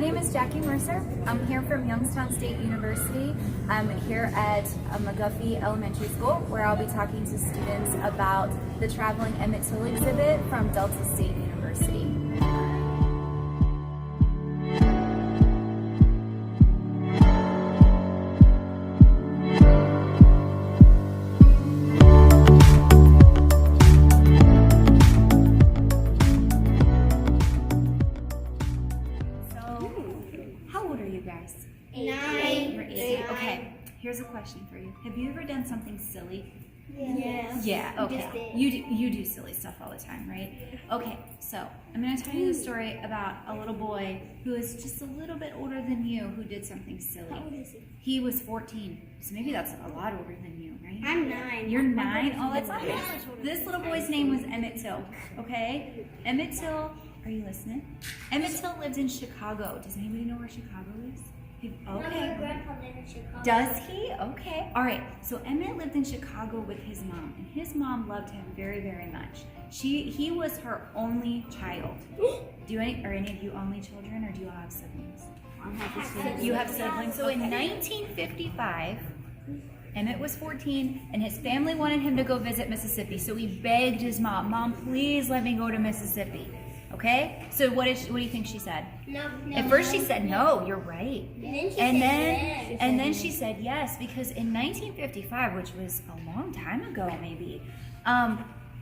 name is Jackie Mercer. I'm here from Youngstown State University. I'm here at McGuffey Elementary School, where I'll be talking to students about the traveling Emmett Till exhibit from Delta State University. How old are you guys? 9. You're 8. Okay, here's a question for you. Have you ever done something silly? Yes. Yeah, okay. You do silly stuff all the time, right? Okay, so I'm going to tell you the story about a little boy who is just a little bit older than you who did something silly. How old is he? He was 14, so maybe that's a lot older than you, right? I'm 9. You're 9? Oh, that's not bad. This little boy's name was Emmett Till, okay? Emmett Till, are you listening? Emmett Till lived in Chicago. Does anybody know where Chicago is? My grandpa lived in Chicago. Does he? Okay. All right. So Emmett lived in Chicago with his mom, and his mom loved him very, very much. He was her only child. Are any of you only children, or do you all have siblings? You have siblings. So in 1955, Emmett was 14, and his family wanted him to go visit Mississippi. So he begged his mom, "Mom, please let me go to Mississippi." Okay. So what do you think she said? No. At first she said no. You're right. And then then she said yes, because in 1955, which was a long time ago, maybe,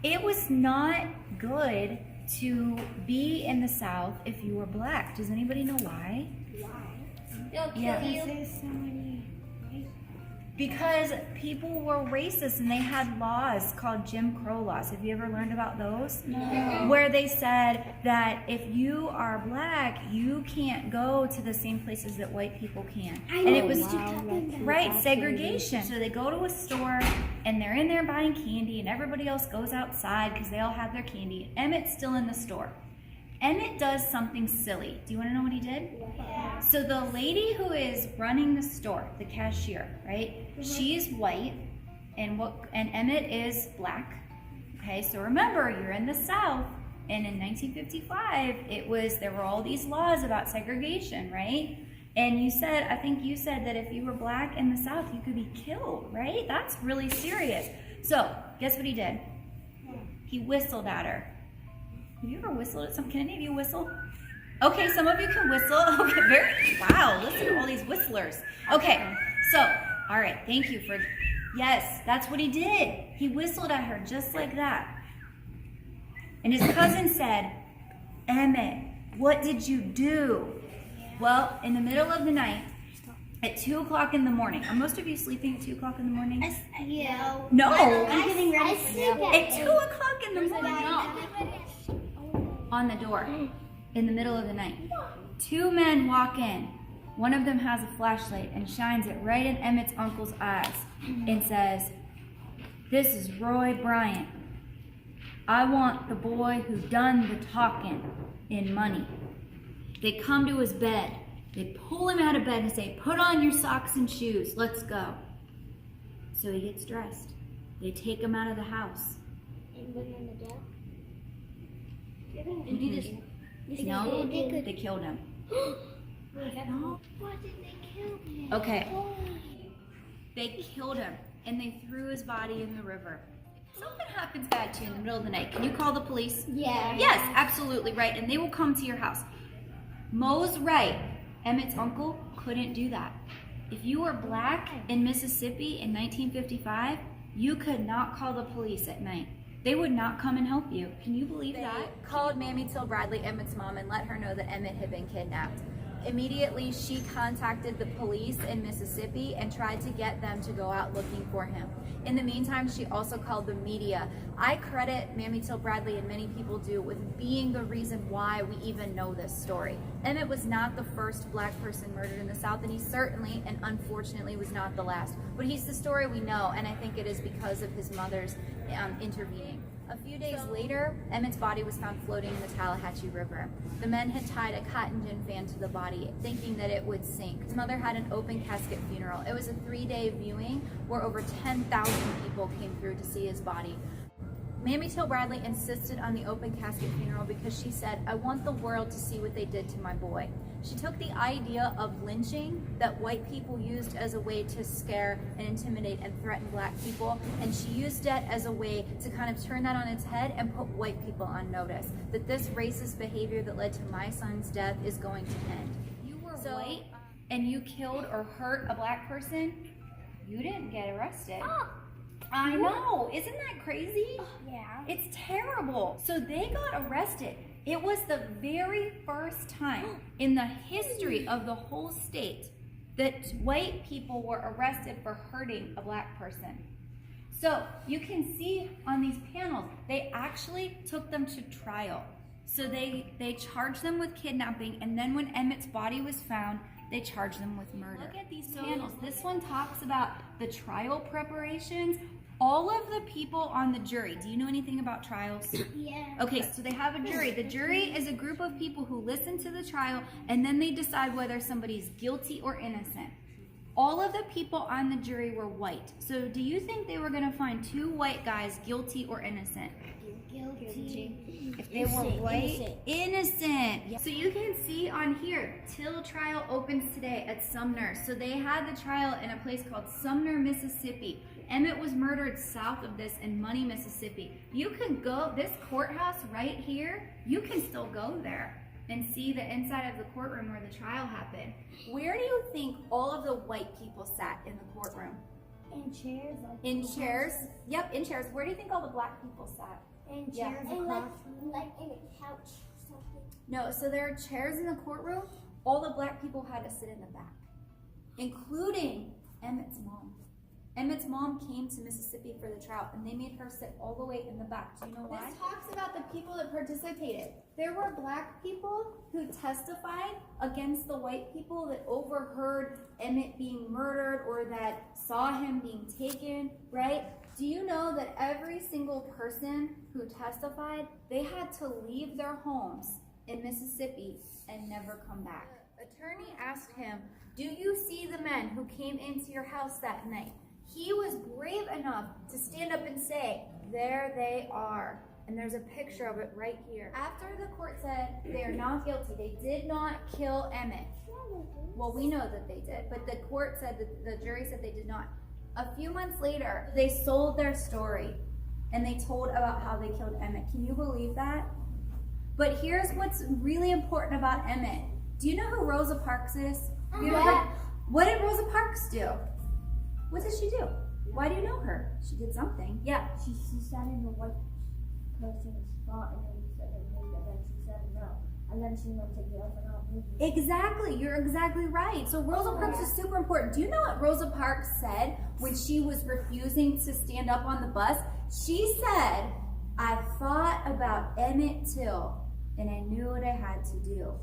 it was not good to be in the South if you were black. Does anybody know why? They'll kill Yeah. you. Because people were racist and they had laws called Jim Crow laws. Have you ever learned about those? No. Where they said that if you are black, you can't go to the same places that white people can. And it was right, segregation. So they go to a store and they're in there buying candy, and everybody else goes outside because they all have their candy. Emmett's still in the store. Emmett does something silly. Do you want to know what he did? Yeah. So the lady who is running the store, the cashier, right? She's white, and Emmett is black. Okay, so remember, you're in the South, and in 1955, there were all these laws about segregation, right? And I think you said that if you were black in the South, you could be killed, right? That's really serious. So guess what he did? He whistled at her. Have you ever whistled at someone? Can any of you whistle? Okay, some of you can whistle. Okay, wow, listen to all these whistlers. Okay, so, all right, thank you for, yes, that's what he did. He whistled at her just like that. And his cousin said, "Emmett, what did you do?" Well, in the middle of the night, at 2 o'clock in the morning, are most of you sleeping at 2 o'clock in the morning? Yeah. No. I'm getting ready for At 2 o'clock in the morning. On the door in the middle of the night. 2 men walk in. One of them has a flashlight and shines it right in Emmett's uncle's eyes and says, "This is Roy Bryant. I want the boy who done the talking in money." They come to his bed. They pull him out of bed and say, "Put on your socks and shoes. Let's go." So he gets dressed. They take him out of the house. And put him in the death. No, they killed him. No. Why did they kill him? Okay. They killed him and they threw his body in the river. Something happens bad to you in the middle of the night. Can you call the police? Yeah. Yes, absolutely right. And they will come to your house. Mo's right. Emmett's uncle couldn't do that. If you were black in Mississippi in 1955, you could not call the police at night. They would not come and help you. Can you believe that? They called Mammy Till Bradley, Emmett's mom, and let her know that Emmett had been kidnapped. Immediately, she contacted the police in Mississippi and tried to get them to go out looking for him. In the meantime, she also called the media. I credit Mammy Till Bradley, and many people do, with being the reason why we even know this story. Emmett was not the first black person murdered in the South, and he certainly and unfortunately was not the last. But he's the story we know, and I think it is because of his mother's intervening. A few days later, Emmett's body was found floating in the Tallahatchie River. The men had tied a cotton gin fan to the body, thinking that it would sink. His mother had an open casket funeral. It was a 3-day viewing where over 10,000 people came through to see his body. Mamie Till Bradley insisted on the open casket funeral because she said, I want the world to see what they did to my boy. She took the idea of lynching that white people used as a way to scare and intimidate and threaten black people, and she used it as a way to kind of turn that on its head and put white people on notice, that this racist behavior that led to my son's death is going to end. If you were white and you killed or hurt a black person, you didn't get arrested. I know, isn't that crazy? Yeah. It's terrible. So they got arrested. It was the very first time in the history of the whole state that white people were arrested for hurting a black person. So you can see on these panels, they actually took them to trial. So they charged them with kidnapping, and then when Emmett's body was found, they charged them with murder. Look at these panels. This one talks about the trial preparations. All of the people on the jury, do you know anything about trials? Yeah. Okay, so they have a jury. The jury is a group of people who listen to the trial, and then they decide whether somebody's guilty or innocent. All of the people on the jury were white. So do you think they were going to find two white guys guilty or innocent? Guilty. If they were white, innocent. Yeah. So you can see on here, Till trial opens today at Sumner. So they had the trial in a place called Sumner, Mississippi. Emmett was murdered south of this in Money, Mississippi. You can go, this courthouse right here, you can still go there and see the inside of the courtroom where the trial happened. Where do you think all of the white people sat in the courtroom? In chairs. Like In chairs? Yep, in chairs. Where do you think all the black people sat? In Yeah. chairs across like in a couch or something. No, so there are chairs in the courtroom. All the black people had to sit in the back, including Emmett's mom. Emmett's mom came to Mississippi for the trial, and they made her sit all the way in the back. Do you know why? This talks about the people that participated. There were black people who testified against the white people that overheard Emmett being murdered or that saw him being taken, right? Do you know that every single person who testified, they had to leave their homes in Mississippi and never come back? Attorney asked him, do you see the men who came into your house that night? He was brave enough to stand up and say, there they are. And there's a picture of it right here. After the court said they are not guilty, they did not kill Emmett. Well, we know that they did, but the court said that the jury said they did not. A few months later, they sold their story and they told about how they killed Emmett. Can you believe that? But here's what's really important about Emmett. Do you know who Rosa Parks is? What did Rosa Parks do? What did she do? Why do you know her? She did something. Yeah. She sat in the white person's spot and then said her name, and then she said no. And then she went to jail for not moving. Exactly. You're exactly right. So Rosa Parks is super important. Do you know what Rosa Parks said when she was refusing to stand up on the bus? She said, I thought about Emmett Till and I knew what I had to do.